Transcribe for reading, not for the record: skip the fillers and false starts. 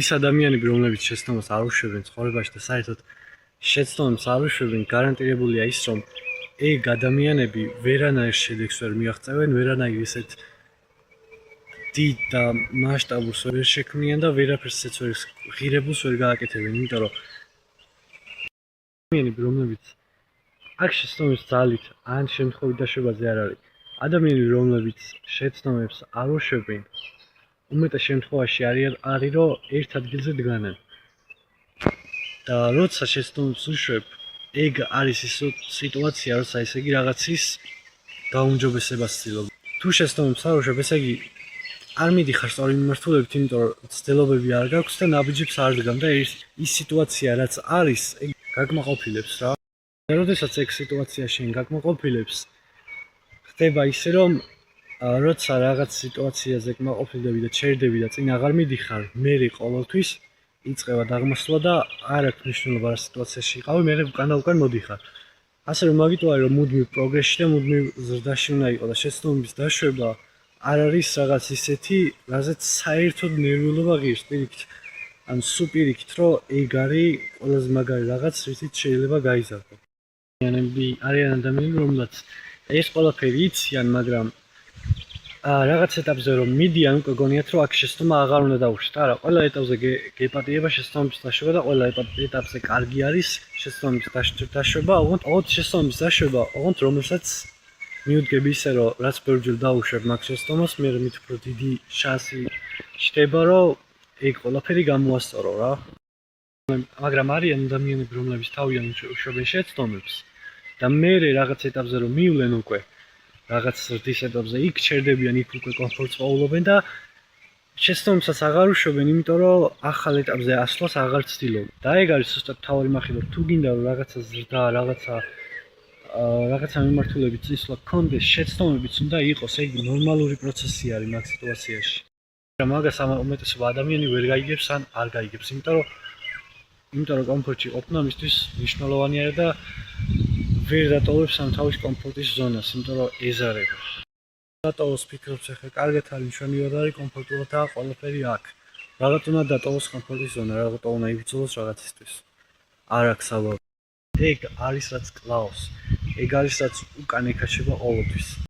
ის ადამიანები, რომლებიც შეცდომას არ უშვებენ ცხოვრებაში და საერთოდ შეცდომებს არ უშვებენ, გარანტირებულია ის, რომ ეგ ადამიანები ვერანაირ შედეგს ვერ მიაღწევენ, ვერანაირ ისეთ დიდ და მასშტაბურს ვერ შექმნიან და ვერაფერს ისეთ ღირებულს ვერ გააკეთებენ, იმიტომ რომ ადამიანები, რომლებიც აქ შეცდომებს ძალით ან შემთხვევით დაშვებაზე არ არის, ადამიანები, რომლებიც შეცდომებს არ უშვებენ, უმეტეს შემთხვევაში არის რომ ერთ ადგილზე დგანან. და როცა შეცდომებს უშვებ, ეგ არის ის სიტუაცია, როცა ესე იგი რაღაცის გაუმჯობესებას ცდილობ. თუ შეცდომებს არ უშვებ, ესე იგი არ მიდიხარ სწორი მიმართულებით, იმიტომ რომ ცდილობები არ გაქვს და ნაბიჯებს არ დგამ და ის სიტუაცია, რაც არის, ეგ გაკმაყოფილებს რა. და როდესაც ეგ სიტუაცია შენ გაკმაყოფილებს, ხდება ისე, რომ როცა რაღაც სიტუაციაზე კმაყოფილდები და ჩერდები და წინ აღარ მიდიხარ, მერე ყოველთვის იწყება დაღმასვლა და არ აქვს მნიშვნელობა რა სიტუაციაში იყავი, მერე უკან მოდიხარ. ასე რომ მაგიტო არის, რომ მუდმივ პროგრესში და მუდმივ ზრდაში უნდა იყო და შეცდომების დაშვება არ არის რაღაც ისეთი, რაზეც საერთოდ ნერვიულობა ღირს პირიქით. ან სულ პირიქით, რომ ეგ არის ყველაზე მაგარი რაღაც, რითიც შეიძლება გაიზარდო. არიან ადამიანები, რომლებიც ეს ყველაფერი იციან, მაგრამ რაღაც ეტაპზე რომ მიდიან, უკვე გონიათ, რომ აქ შეცდომა აღარ უნდა დავუშვათ. არა, ყველა ეტაპზე გეპატიება შეცდომების დაშვება და ყველა ეტაპზე კარგი არის შეცდომების დაშვება, ოღონდ შეცდომების დაშვება, ოღონდ რომელსაც მიუდგები ისე, რომ რაც ბევრჯერ დაუშვებ მაგ შეცდომას, მე მით უფრო დიდი შანსი ჩნდება, რომ ეგ ყველაფერი გამოასწორო რა. მაგრამ არიან ადამიანები, რომლებიც თავიდან უშვებენ შეცდომებს და მერე რაღაც ეტაპზე რომ მივლენ უკვე რაღაც ზრდის ეტაპზე იქ ჩერდებიან, იქ უკვე კომფორტს პოულობენ და შეცდომებსაც აღარ უშვებენ, იმიტომ რომ ახალ ეტაპზე ასვლას აღარ ცდილობენ. და ეგ არის ზუსტად მთავარი მახილო, თუ გინდა რომ რაღაცა ზრდა, რაღაცა მიმართულებით წინსვლა გქონდეს, შეცდომებიც უნდა იყოს, ეგ ნორმალური პროცესი არის მაგ სიტუაციაში. მაგრამ მაგას უმეტესობა ადამიანი ვერ გაიგებს ან არ გაიგებს, იმიტომ რომ კომფორტში ყოფნა მისთვის მნიშვნელოვანი არის და ვერ დატოვებს ამ თავის კომფორტის ზონას, იმიტომ რომ ეზარება. დატოვოს ფიქრობს ახლა კარგად არის, მშვენივრად არის, კომფორტულადაა ყველაფერი აქ. რაღაც უნდა დატოვოს კომფორტის ზონა, რაღაც უნდა იბრძოლოს რაღაცისთვის. არ აქვს საბაბი. ეგ არის რაც კლავს. ეგ არის რაც უკან ეკაჩება ყოველთვის.